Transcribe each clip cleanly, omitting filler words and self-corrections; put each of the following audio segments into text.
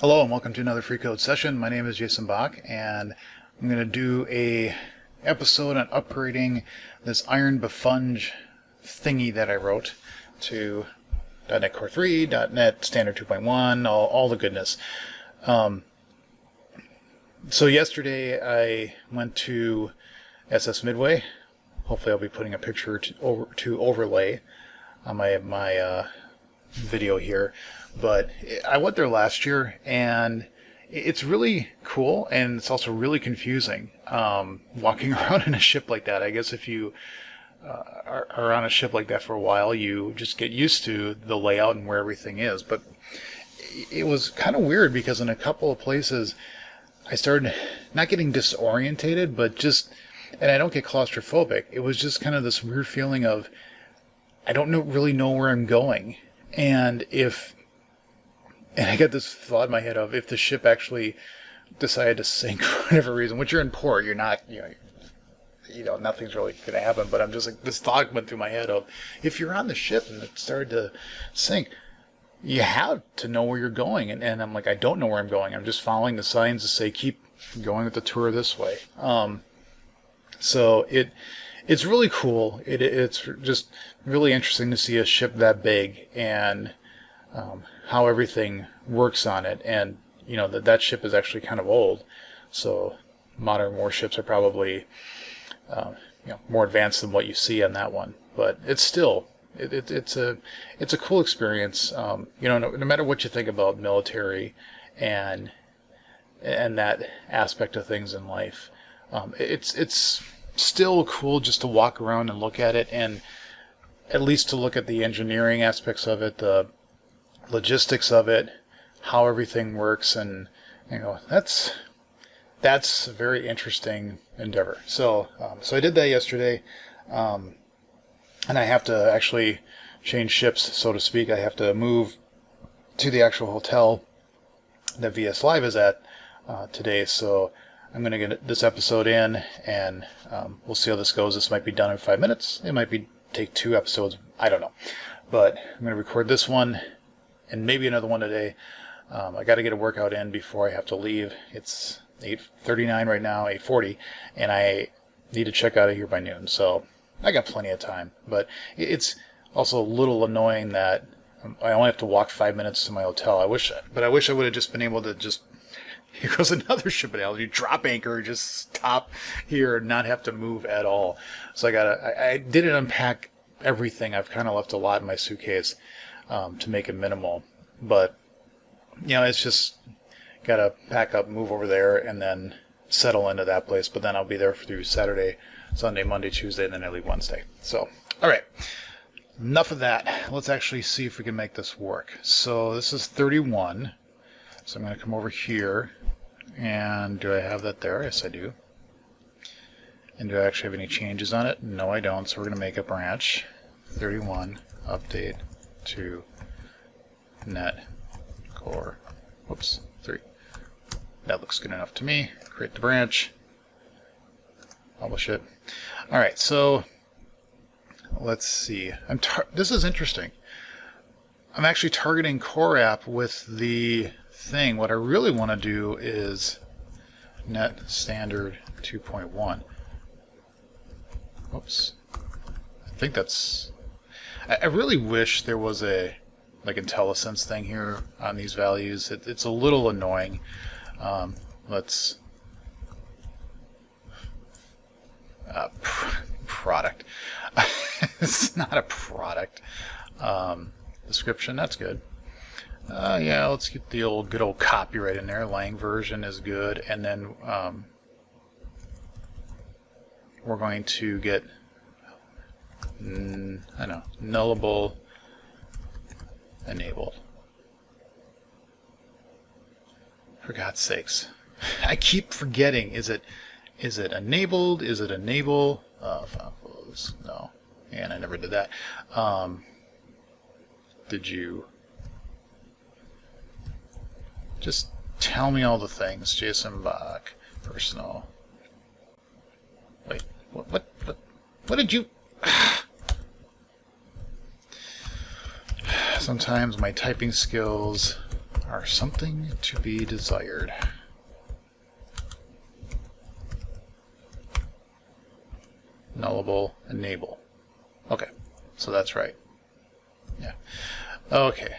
Hello and welcome to another free code session. My name is Jason Bach and I'm going to do a episode on upgrading this IronBefunge thingy that I wrote to .NET Core 3, .NET Standard 2.1, all the goodness. So yesterday I went to SS Midway. Hopefully I'll be putting a picture to overlay on my video here. But I went there last year, and it's really cool, and it's also really confusing walking around in a ship like that. I guess if you are on a ship like that for a while, you just get used to the layout and where everything is. But it was kind of weird because in a couple of places, I started not getting disorientated, but just, and I don't get claustrophobic. It was just kind of this weird feeling of I don't really know where I'm going, and I got this thought in my head of if the ship actually decided to sink for whatever reason, which you're in port, you're not, nothing's really going to happen. But I'm just like, this thought went through my head of if you're on the ship and it started to sink, you have to know where you're going. And I'm like, I don't know where I'm going. I'm just following the signs to say keep going with the tour this way. So it's really cool. It's just really interesting to see a ship that big and how everything works on it, and that ship is actually kind of old, so modern warships are probably more advanced than what you see on that one. But it's still it's a cool experience. No matter what you think about military and that aspect of things in life, it's still cool just to walk around and look at it, and at least to look at the engineering aspects of it, the logistics of it, how everything works, and that's a very interesting endeavor. So I did that yesterday, and I have to actually change ships, so to speak. I have to move to the actual hotel that VS Live is at today. So I'm going to get this episode in, and we'll see how this goes. This might be done in 5 minutes. It might take 2 episodes. I don't know, but I'm going to record this one and maybe another one today. I got to get a workout in before I have to leave. It's 8:39 right now, 8:40, and I need to check out of here by noon. So I got plenty of time. But it's also a little annoying that I only have to walk 5 minutes to my hotel. I wish I would have just been able to just, here goes another ship analogy, drop anchor, just stop here and not have to move at all. So I didn't unpack everything. I've kind of left a lot in my suitcase to make it minimal, but it's just gotta pack up, move over there, and then settle into that place. But then I'll be there through Saturday, Sunday, Monday, Tuesday, and then I leave Wednesday. So all right, enough of that. Let's actually see if we can make this work. So this is 31, so I'm going to come over here, and do I have that there? Yes, I do. And do I actually have any changes on it? No, I don't. So we're going to make a branch 31 update to .NET Core 3. That looks good enough to me. Create the branch, publish it. All right, so let's see. This is interesting. I'm actually targeting Core App with the thing. What I really want to do is .NET Standard 2.1. Oops. I think that's. I really wish there was a IntelliSense thing here on these values. It's a little annoying. Let's product. It's not a product. Description, that's good. Yeah, let's get the good old copyright in there. Lang version is good, and then we're going to get nullable enabled. For God's sakes, I keep forgetting. Is it enabled? Is it enable? No, and I never did that. Did you just tell me all the things? Jason Bach, personal. Wait, what did you? Sometimes my typing skills are something to be desired. Nullable, enable. Okay, so that's right. Yeah. Okay.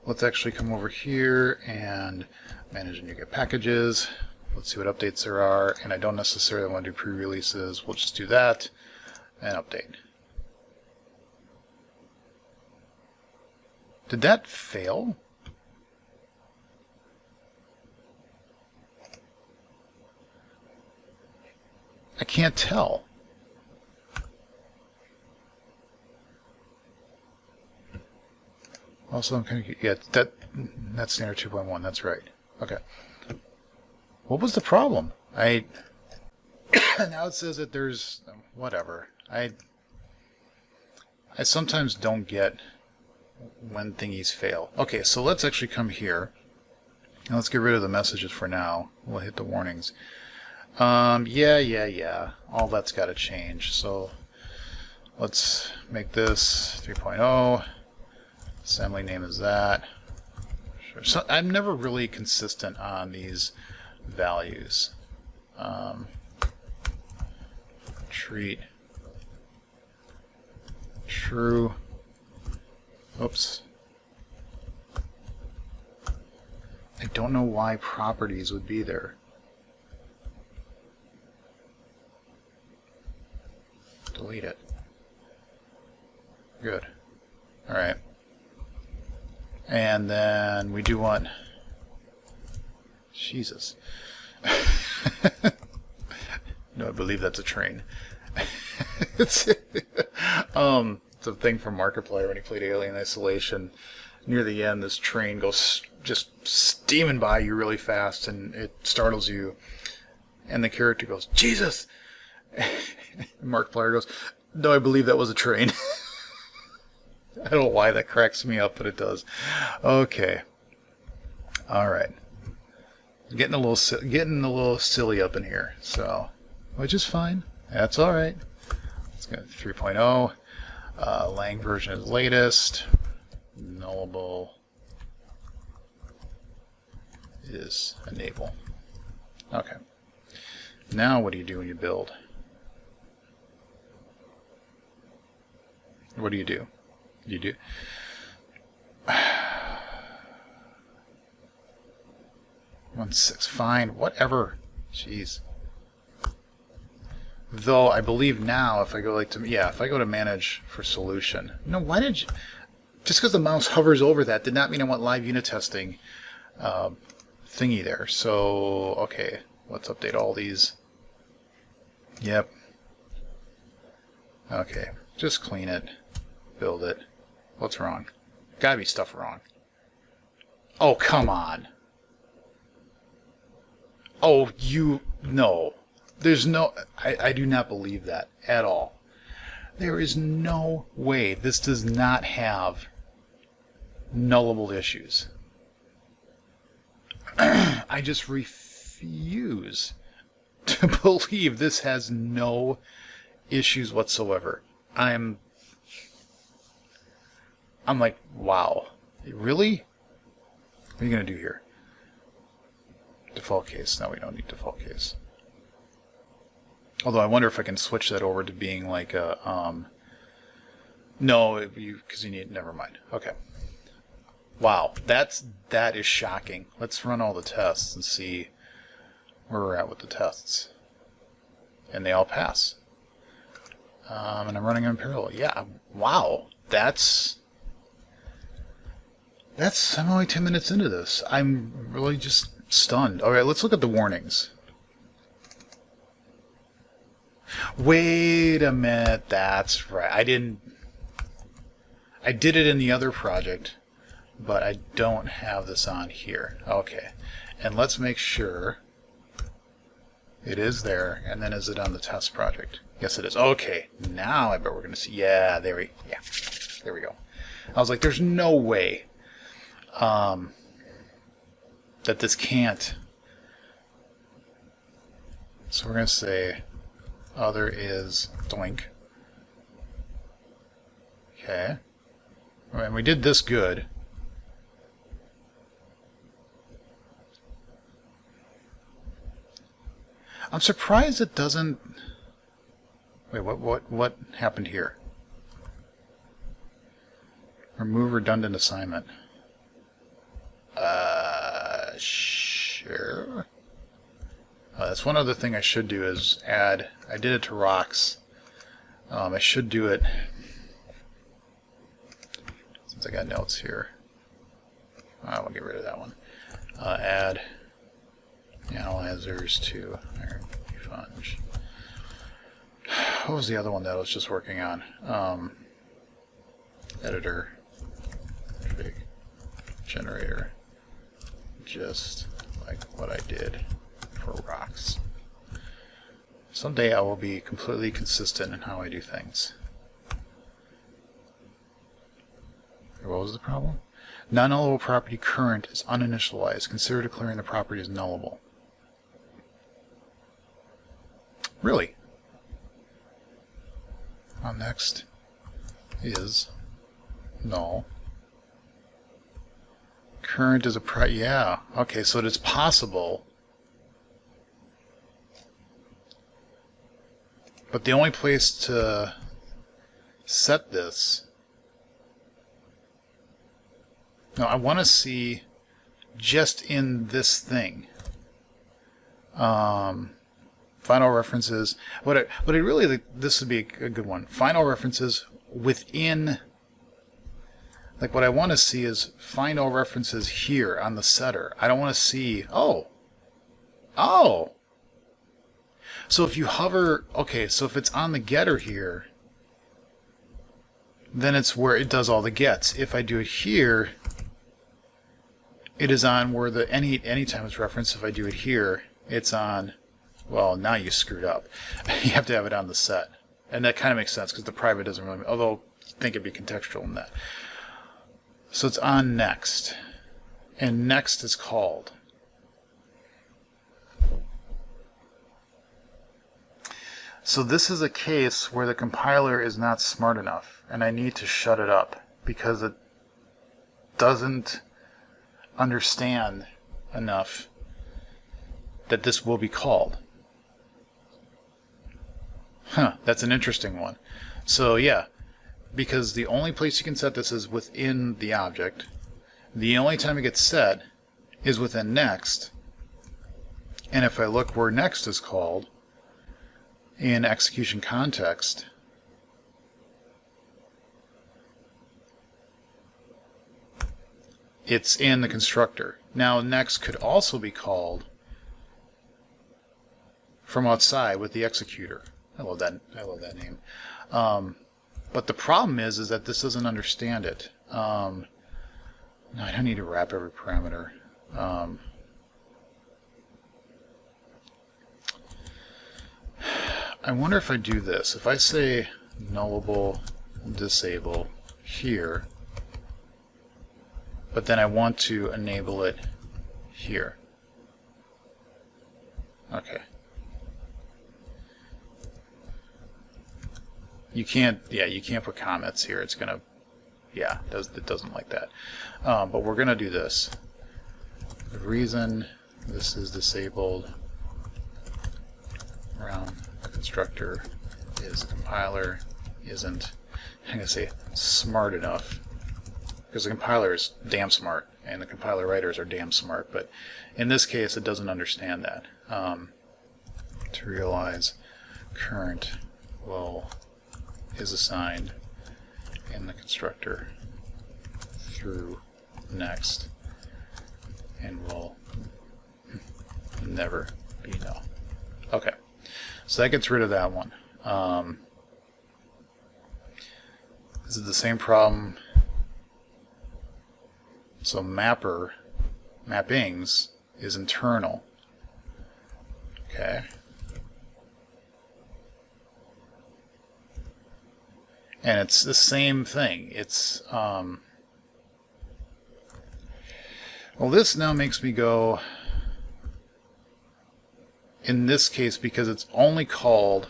Let's actually come over here and manage and NuGet packages. Let's see what updates there are. And I don't necessarily want to do pre-releases. We'll just do that and update. Did that fail? I can't tell. Also, I'm kind of, yeah, that's standard 2.1. That's right. Okay. What was the problem? Now it says that there's whatever. I sometimes don't get when thingies fail. Okay, so let's actually come here. And let's get rid of the messages for now. We'll hit the warnings. Yeah. All that's got to change. So let's make this 3.0. Assembly name is that. Sure. So I'm never really consistent on these values. Treat true. Oops. I don't know why properties would be there. Delete it. Good. All right. And then we do want... Jesus. No, I believe that's a train. It's a thing from Markiplier when he played Alien Isolation. Near the end, this train goes just steaming by you really fast, and it startles you. And the character goes, Jesus! And Markiplier goes, no, I believe that was a train. I don't know why that cracks me up, but it does. Okay. All right. Getting a little silly up in here, so which is fine. That's all right. Let's go 3.0. Lang version is latest. Nullable is enable. Okay. Now what do you do when you build? What do? You do 1.6. Fine, whatever. Jeez. Though I believe now, if I go if I go to manage for solution. No, why did you? Just because the mouse hovers over that did not mean I want live unit testing thingy there. So okay, let's update all these. Yep. Okay, just clean it, build it. What's wrong? Gotta be stuff wrong. Oh, come on. Oh, no. There's no... I do not believe that at all. There is no way this does not have nullable issues. I just refuse to believe this has no issues whatsoever. I'm like, wow. Really? What are you going to do here? Default case. No, we don't need default case. Although I wonder if I can switch that over to being like a... no, because you need... Never mind. Okay. Wow. That is shocking. Let's run all the tests and see where we're at with the tests. And they all pass. And I'm running them in parallel. Yeah. Wow. I'm only 10 minutes into this. I'm really just stunned. All right, let's look at the warnings. Wait a minute. That's right. I did it in the other project, but I don't have this on here. Okay. And let's make sure it is there. And then is it on the test project? Yes, it is. Okay. Now I bet we're going to see. Yeah, there we go. I was like, there's no way that this can't. So we're going to say other is doink. Okay. and we did this good. I'm surprised it doesn't... Wait, what happened here? Remove redundant assignment. Sure. That's one other thing I should do is add... I did it to rocks. I should do it... Since I got notes here. I will get rid of that one. Add analyzers to IronBefunge. What was the other one that I was just working on? Editor, config, generator, just like what I did for rocks. Someday I will be completely consistent in how I do things. What was the problem? Non-nullable property current is uninitialized. Consider declaring the property as nullable. Really? Next is null. Current is a yeah. Okay, so it is possible. But the only place to set this... No, I want to see just in this thing. Final references. What I really, this would be a good one. Final references within, like what I want to see is final references here on the setter. I don't want to see, oh. So if you hover, okay, so if it's on the getter here, then it's where it does all the gets. If I do it here, it is on where the anytime it's referenced. If I do it here, it's on, well, now you screwed up. You have to have it on the set. And that kind of makes sense because the private doesn't really, although I think it'd be contextual in that. So it's on next. And next is called. So this is a case where the compiler is not smart enough and I need to shut it up because it doesn't understand enough that this will be called. That's an interesting one. So yeah, because the only place you can set this is within the object. The only time it gets set is within next. And if I look where next is called in execution context, it's in the constructor. Now next could also be called from outside with the executor. I love that name. But the problem is that this doesn't understand it. No, I don't need to wrap every parameter. I wonder if I do this. If I say nullable disable here, but then I want to enable it here. Okay. You can't, yeah, you can't put comments here. It's gonna, yeah, it doesn't like that. But we're gonna do this. The reason this is disabled around the constructor is the compiler isn't, I'm gonna say, smart enough. Because the compiler is damn smart, and the compiler writers are damn smart, but in this case it doesn't understand that. To realize current will is assigned in the constructor through next and will never be null. Okay, so that gets rid of that one. This is the same problem. So mappings is internal. Okay. And it's the same thing. It's, well, this now makes me go, in this case, because it's only called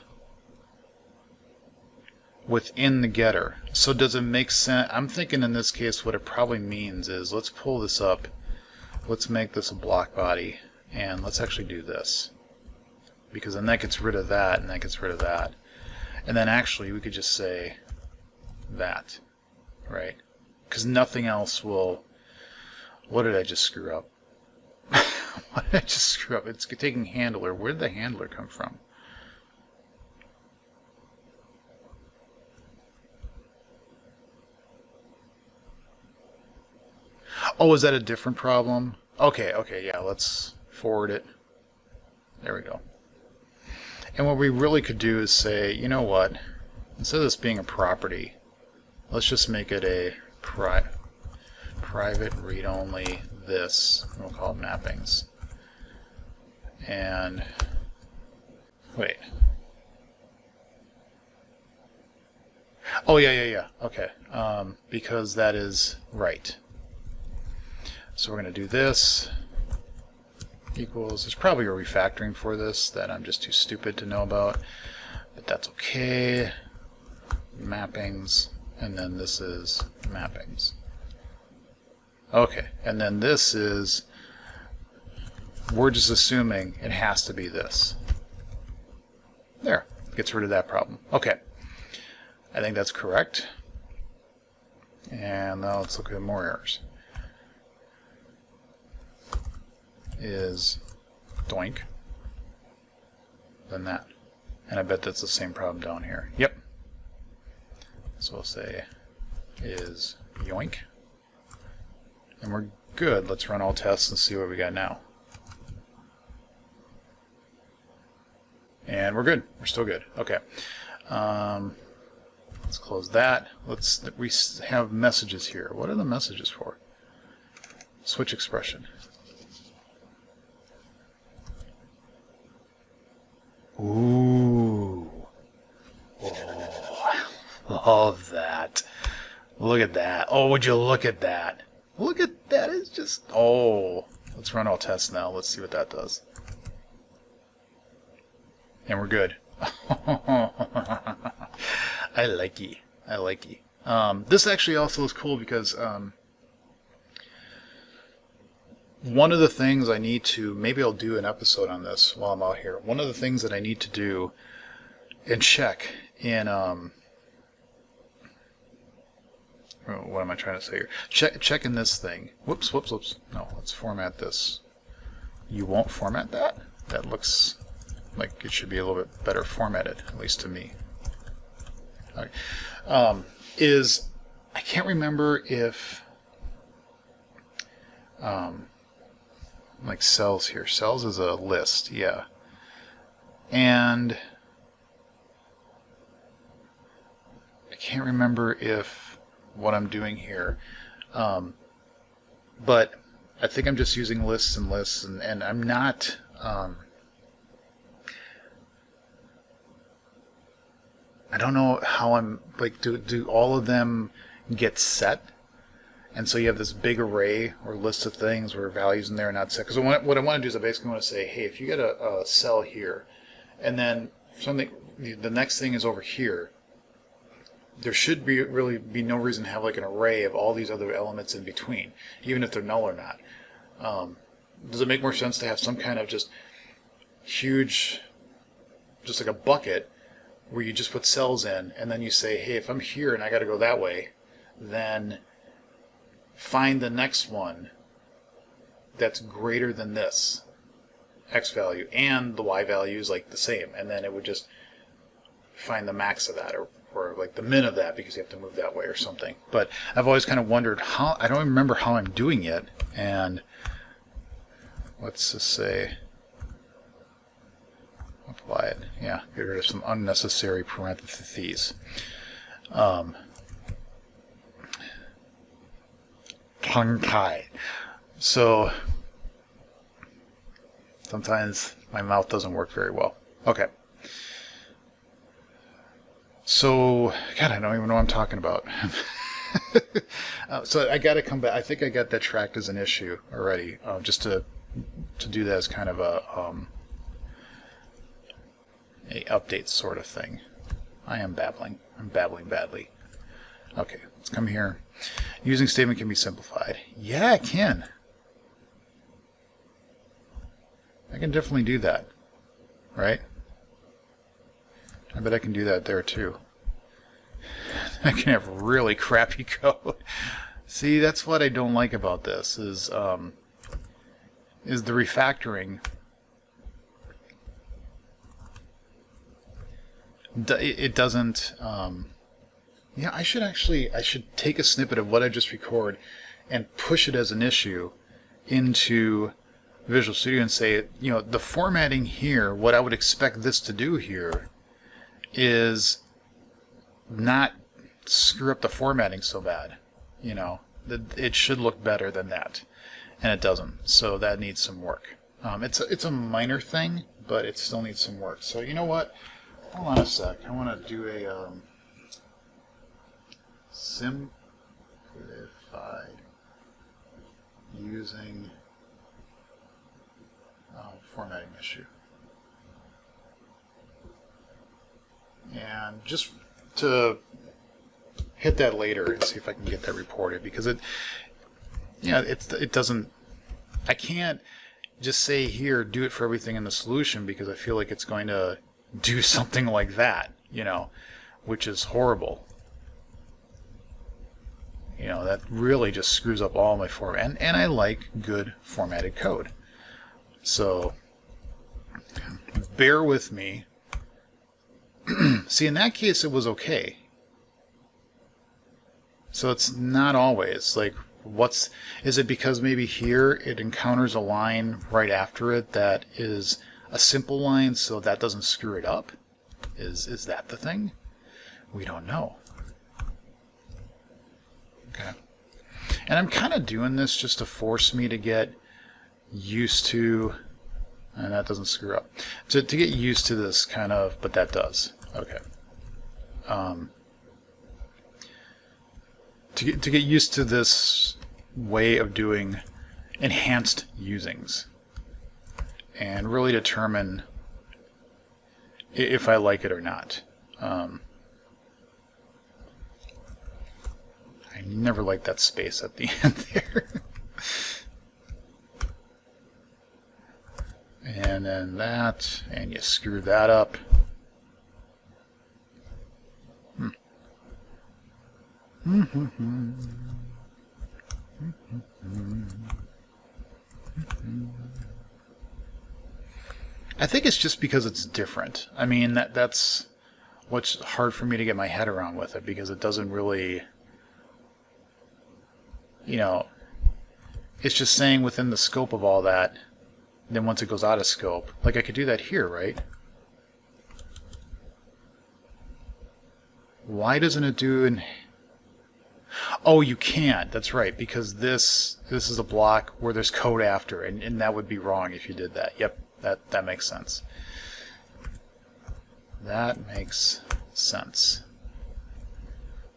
within the getter. So does it make sense? I'm thinking in this case what it probably means is, let's pull this up, let's make this a block body, and let's actually do this, because then that gets rid of that and that gets rid of that, and then actually we could just say that, right? Because nothing else will. What did I just screw up? What did I just screw up? It's taking handler. Where did the handler come from? Oh, is that a different problem? Okay, yeah, let's forward it. There we go. And what we really could do is say, you know what? Instead of this being a property, let's just make it a private read-only this. We'll call it mappings. And wait. Oh, yeah. Okay. Because that is right. So we're going to do this equals, there's probably a refactoring for this that I'm just too stupid to know about, but that's okay. Mappings, and then this is mappings. Okay, and then this is, we're just assuming it has to be this. There, gets rid of that problem. Okay, I think that's correct. And now let's look at more errors. Is doink than that, and I bet that's the same problem down here. Yep. So we'll say is yoink, and we're good. Let's run all tests and see what we got now. And we're good. We're still good. Okay. Let's close that. We have messages here. What are the messages for? Switch expression. Ooh. Oh, love that. Look at that. Oh, would you look at that? Look at that. It's just, oh. Let's run all tests now. Let's see what that does. And we're good. I like ye. I like ye. This actually also is cool because one of the things I need to, maybe I'll do an episode on this while I'm out here. One of the things that I need to do and check in, what am I trying to say here? Check in this thing. Whoops. No, let's format this. You won't format that? That looks like it should be a little bit better formatted, at least to me. Okay. I can't remember if like cells here. Cells is a list, yeah. And I can't remember if what I'm doing here, but I think I'm just using lists and lists, and I'm not. I don't know how I'm like. Do all of them get set? And so you have this big array or list of things where values in there are not set. Because what I want to do is I basically want to say, hey, if you get a cell here, and then something, the next thing is over here, there should really be no reason to have like an array of all these other elements in between, even if they're null or not. Does it make more sense to have some kind of just huge, just like a bucket, where you just put cells in, and then you say, hey, if I'm here and I got to go that way, then find the next one that's greater than this x value, and the y value is like the same, and then it would just find the max of that, or like the min of that, because you have to move that way or something. But I've always kind of wondered how, I don't remember how I'm doing it, and let's just say apply it. Yeah, get rid of some unnecessary parentheses. Tongue-tied. So sometimes my mouth doesn't work very well. Okay. So, God, I don't even know what I'm talking about. So I got to come back. I think I got that tracked as an issue already, just to do that as kind of a update sort of thing. I am babbling. I'm babbling badly. Okay, let's come here. Using statement can be simplified. Yeah, it can. I can definitely do that, right? I bet I can do that there too. I can have really crappy code. See, that's what I don't like about this is the refactoring. It doesn't. Yeah, I should take a snippet of what I just recorded and push it as an issue into Visual Studio and say, you know, the formatting here, what I would expect this to do here is not screw up the formatting so bad. You know, it should look better than that, and it doesn't. So that needs some work. It's a minor thing, but it still needs some work. So you know what? Hold on a sec. I want to do a simplified using formatting issue. And just to hit that later and see if I can get that reported, because it doesn't, I can't just say here, do it for everything in the solution, because I feel like it's going to do something like that, you know, which is horrible. You know, that really just screws up all my format. And I like good formatted code. So, bear with me. See, in that case, it was okay. So it's not always. Like, is it because maybe here it encounters a line right after it that is a simple line, so that doesn't screw it up? Is that the thing? We don't know. Okay. And I'm kind of doing this just to force me to get used to, and that doesn't screw up, to get used to this kind of, but that does. Okay. To get used to this way of doing enhanced usings and really determine if I like it or not. I never liked that space at the end there. And then that, and you screw that up. I think it's just because it's different. I mean, that's what's hard for me to get my head around with it, because it doesn't really, you know, it's just saying within the scope of all that. Then once it goes out of scope, like I could do that here, right? Why doesn't it do an... Oh, you can't. That's right, because this is a block where there's code after, and that would be wrong if you did that. Yep, that makes sense. That makes sense.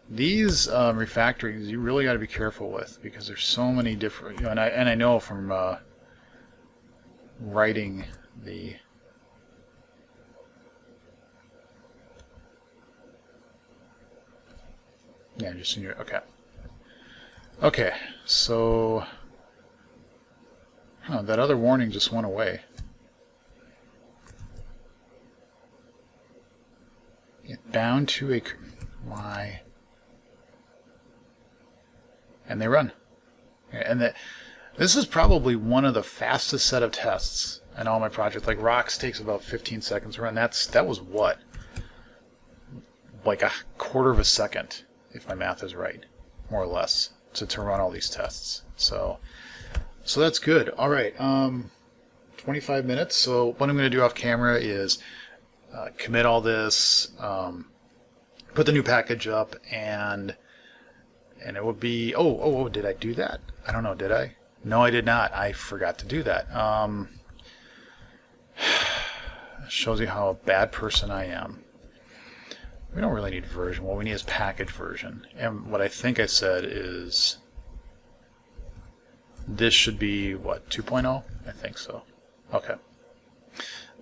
These refactorings you really got to be careful with, because there's so many different, you know, and I know from writing the just in your okay, so that other warning just went away. Get bound to a why, and they run, and this is probably one of the fastest set of tests in all my projects. Like Rocks takes about 15 seconds to run. That was what? Like a quarter of a second, if my math is right, more or less, to run all these tests. So that's good. All right, 25 minutes. So what I'm going to do off camera is commit all this, put the new package up, and it would be, oh, did I do that? I don't know, did I? No, I did not. I forgot to do that. Shows you how a bad person I am. We don't really need version. What we need is package version. And what I think I said is this should be, what, 2.0? I think so. Okay.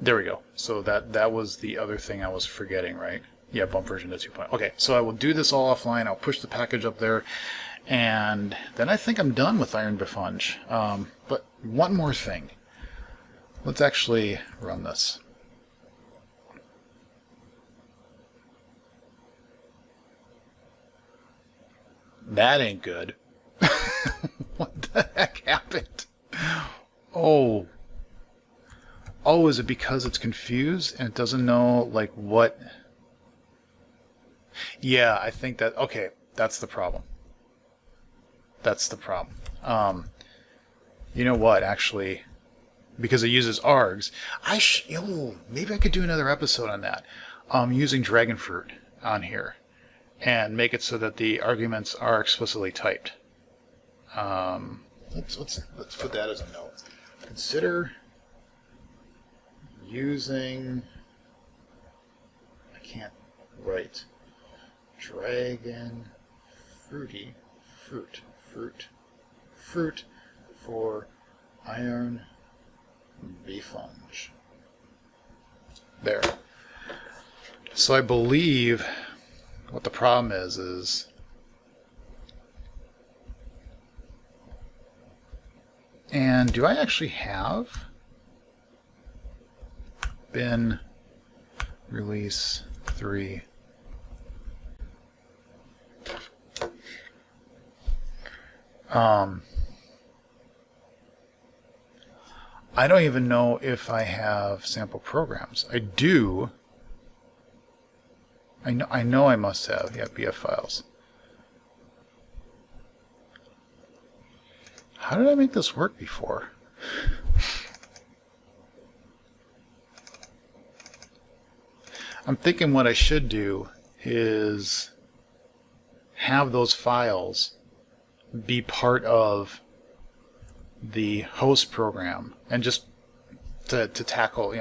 There we go. So that was the other thing I was forgetting, right? Yeah, bump version to 2.0. Okay, so I will do this all offline. I'll push the package up there, and then I think I'm done with IronBefunge. But one more thing. Let's actually run this. That ain't good. What the heck happened? Oh. Oh, is it because it's confused and it doesn't know, like, what? Yeah, I think that, okay, that's the problem. That's the problem. You know what, actually, because it uses args, maybe I could do another episode on that. Using dragonfruit on here and make it so that the arguments are explicitly typed. Let's put that as a note. Consider using, I can't write, dragon fruit for IronBefunge. There. So I believe what the problem is and do I actually have bin release 3? I don't even know if I have sample programs. I do. I know I must have, yeah, BF files. How did I make this work before? I'm thinking what I should do is have those files be part of the host program and just to tackle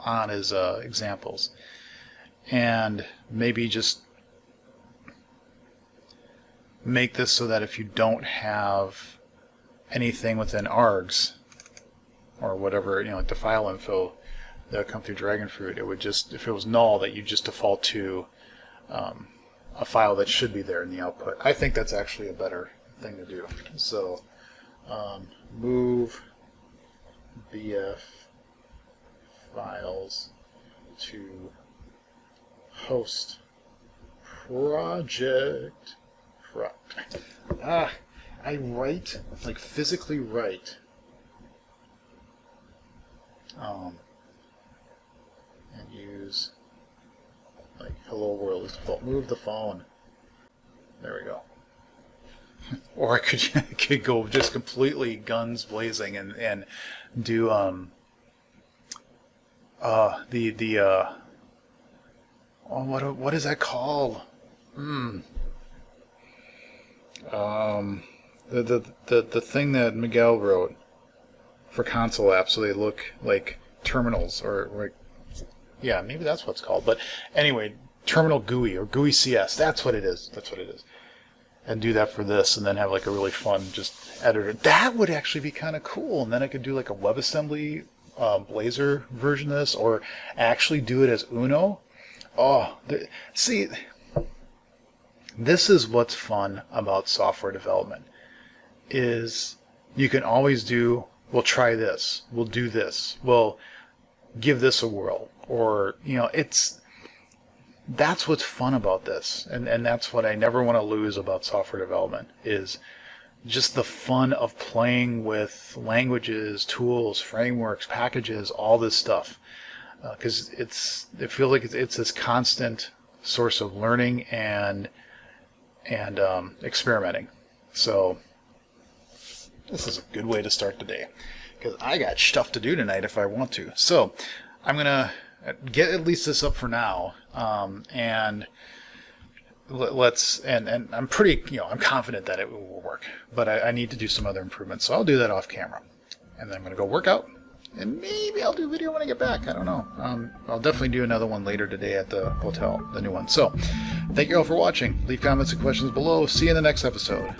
on as examples, and maybe just make this so that if you don't have anything within args or whatever, like the file info that would come through dragonfruit, it would just, if it was null, that you just default to a file that should be there in the output. I think that's actually a better thing to do. So move BF files to host project. I write, like physically write, and use like hello world as default. Move the phone. There we go. Or I could go just completely guns blazing and do what is that called? The thing that Miguel wrote for console apps, so they look like terminals, or like, yeah, maybe that's what it's called. But anyway, terminal GUI or GUI CS. That's what it is. That's what it is. And do that for this, and then have like a really fun just editor. That would actually be kind of cool. And then I could do like a WebAssembly Blazor version of this, or actually do it as Uno. Oh, see, this is what's fun about software development, is you can always do, we'll try this, we'll do this, we'll give this a whirl, or, that's what's fun about this, and that's what I never want to lose about software development, is just the fun of playing with languages, tools, frameworks, packages, all this stuff, because it feels like it's this constant source of learning and experimenting. So this is a good way to start the day, because I got stuff to do tonight if I want to. So I'm gonna get at least this up for now, and I'm pretty, I'm confident that it will work, but I need to do some other improvements, so I'll do that off camera, and then I'm gonna go work out, and maybe I'll do a video when I get back. I don't know. I'll definitely do another one later today at the hotel, the new one. So thank you all for watching. Leave comments and questions below. See you in the next episode.